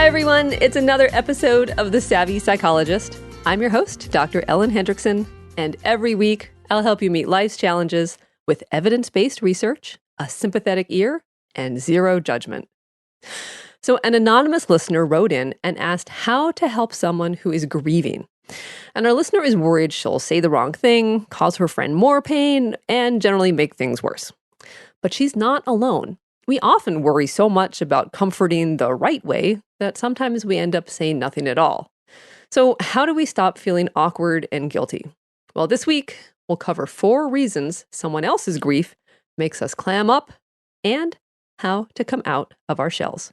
Hi, everyone. It's another episode of The Savvy Psychologist. I'm your host, Dr. Ellen Hendrickson, and every week I'll help you meet life's challenges with evidence-based research, a sympathetic ear, and zero judgment. So an anonymous listener wrote in and asked how to help someone who is grieving. And our listener is worried she'll say the wrong thing, cause her friend more pain, and generally make things worse. But she's not alone. We often worry so much about comforting the right way that sometimes we end up saying nothing at all. So how do we stop feeling awkward and guilty? Well, this week, we'll cover 4 reasons someone else's grief makes us clam up and how to come out of our shells.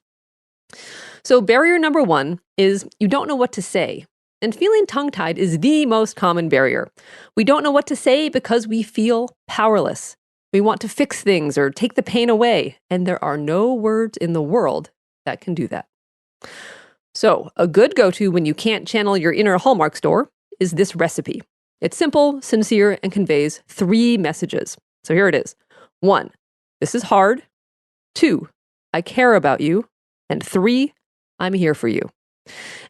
So barrier number 1 is you don't know what to say. And feeling tongue-tied is the most common barrier. We don't know what to say because we feel powerless. We want to fix things or take the pain away, and there are no words in the world that can do that. So, a good go-to when you can't channel your inner Hallmark store is this recipe. It's simple, sincere, and conveys 3 messages. So here it is. 1, this is hard. 2, I care about you. And 3, I'm here for you.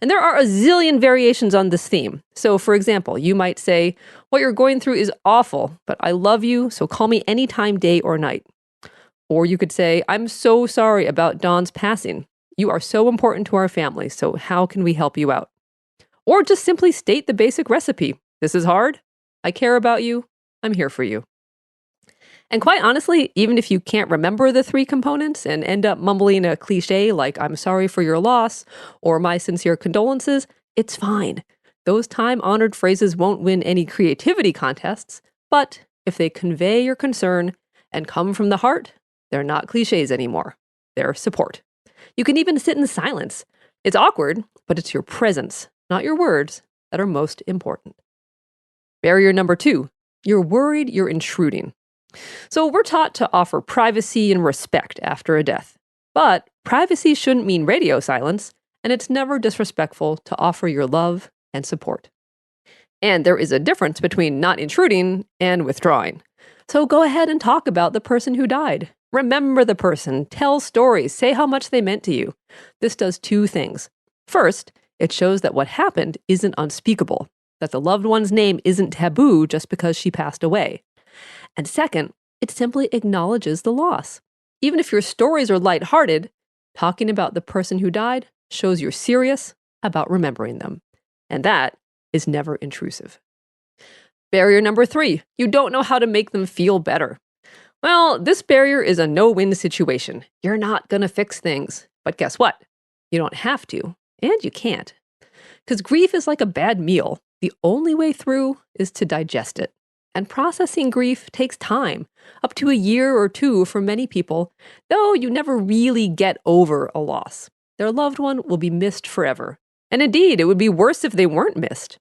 And there are a zillion variations on this theme. So, for example, you might say, what you're going through is awful, but I love you, so call me anytime, day or night. Or you could say, I'm so sorry about Dawn's passing. You are so important to our family, so how can we help you out? Or just simply state the basic recipe. This is hard. I care about you. I'm here for you. And quite honestly, even if you can't remember the 3 components and end up mumbling a cliche like, I'm sorry for your loss, or my sincere condolences, it's fine. Those time-honored phrases won't win any creativity contests, but if they convey your concern and come from the heart, they're not cliches anymore. They're support. You can even sit in silence. It's awkward, but it's your presence, not your words, that are most important. Barrier number 2, you're worried you're intruding. So we're taught to offer privacy and respect after a death. But privacy shouldn't mean radio silence, and it's never disrespectful to offer your love and support. And there is a difference between not intruding and withdrawing. So go ahead and talk about the person who died. Remember the person, tell stories, say how much they meant to you. This does 2 things. First, it shows that what happened isn't unspeakable, that the loved one's name isn't taboo just because she passed away. And second, it simply acknowledges the loss. Even if your stories are lighthearted, talking about the person who died shows you're serious about remembering them. And that is never intrusive. Barrier number 3, you don't know how to make them feel better. Well, this barrier is a no-win situation. You're not going to fix things. But guess what? You don't have to, and you can't. Because grief is like a bad meal. The only way through is to digest it. And processing grief takes time, up to a year or 2 for many people, though you never really get over a loss. Their loved one will be missed forever. And indeed, it would be worse if they weren't missed.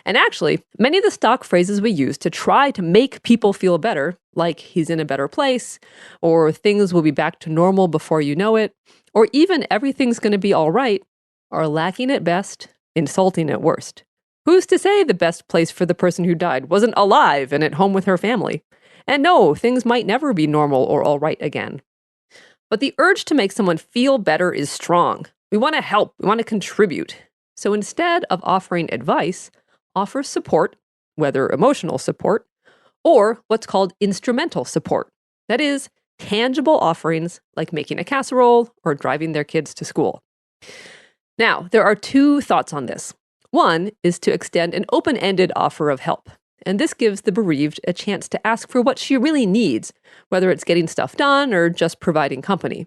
And actually, many of the stock phrases we use to try to make people feel better, like he's in a better place, or things will be back to normal before you know it, or even everything's going to be all right, are lacking at best, insulting at worst. Who's to say the best place for the person who died wasn't alive and at home with her family? And no, things might never be normal or all right again. But the urge to make someone feel better is strong. We want to help. We want to contribute. So instead of offering advice, offer support, whether emotional support, or what's called instrumental support. That is, tangible offerings like making a casserole or driving their kids to school. Now, there are 2 thoughts on this. 1 is to extend an open-ended offer of help. And this gives the bereaved a chance to ask for what she really needs, whether it's getting stuff done or just providing company.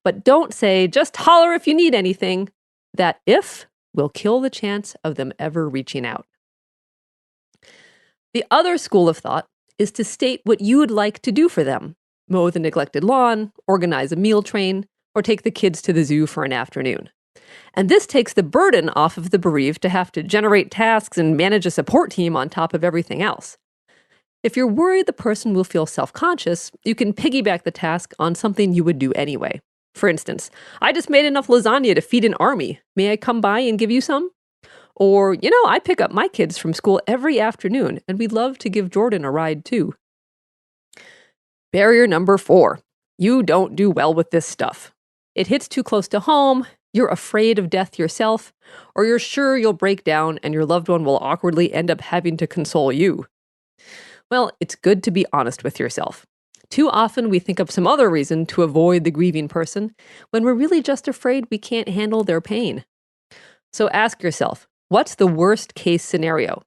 But don't say, just holler if you need anything. That if will kill the chance of them ever reaching out. The other school of thought is to state what you would like to do for them. Mow the neglected lawn, organize a meal train, or take the kids to the zoo for an afternoon. And this takes the burden off of the bereaved to have to generate tasks and manage a support team on top of everything else. If you're worried the person will feel self-conscious, you can piggyback the task on something you would do anyway. For instance, I just made enough lasagna to feed an army. May I come by and give you some? Or, I pick up my kids from school every afternoon, and we'd love to give Jordan a ride too. Barrier number 4. You don't do well with this stuff. It hits too close to home, you're afraid of death yourself, or you're sure you'll break down and your loved one will awkwardly end up having to console you. Well, it's good to be honest with yourself. Too often we think of some other reason to avoid the grieving person when we're really just afraid we can't handle their pain. So ask yourself, what's the worst case scenario?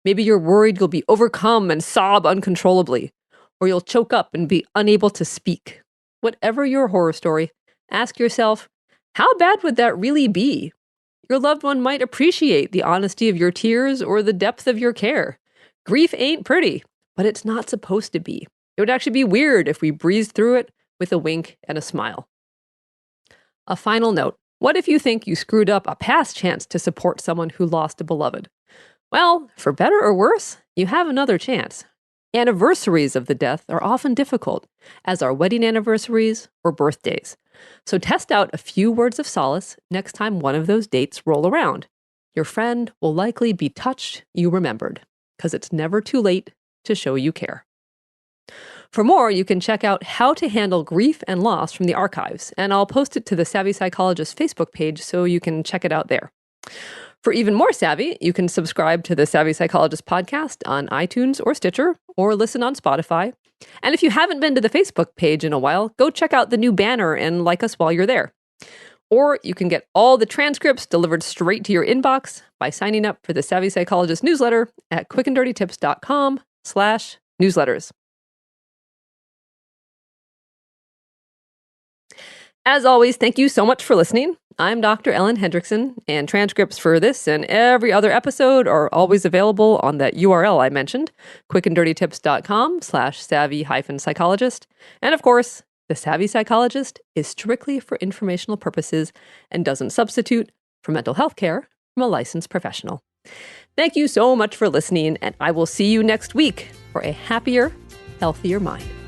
Maybe you're worried you'll be overcome and sob uncontrollably, or you'll choke up and be unable to speak. Whatever your horror story, ask yourself, how bad would that really be? Your loved one might appreciate the honesty of your tears or the depth of your care. Grief ain't pretty, but it's not supposed to be. It would actually be weird if we breezed through it with a wink and a smile. A final note. What if you think you screwed up a past chance to support someone who lost a beloved? Well, for better or worse, you have another chance. Anniversaries of the death are often difficult, as are wedding anniversaries or birthdays. So test out a few words of solace next time one of those dates roll around. Your friend will likely be touched you remembered, because it's never too late to show you care. For more, you can check out How to Handle Grief and Loss from the archives, and I'll post it to the Savvy Psychologist Facebook page so you can check it out there. For even more savvy, you can subscribe to the Savvy Psychologist podcast on iTunes or Stitcher, or listen on Spotify. And if you haven't been to the Facebook page in a while, go check out the new banner and like us while you're there. Or you can get all the transcripts delivered straight to your inbox by signing up for the Savvy Psychologist newsletter at quickanddirtytips.com/newsletters. As always, thank you so much for listening. I'm Dr. Ellen Hendrickson, and transcripts for this and every other episode are always available on that URL I mentioned, quickanddirtytips.com/savvy-psychologist. And of course, the Savvy Psychologist is strictly for informational purposes and doesn't substitute for mental health care from a licensed professional. Thank you so much for listening, and I will see you next week for a happier, healthier mind.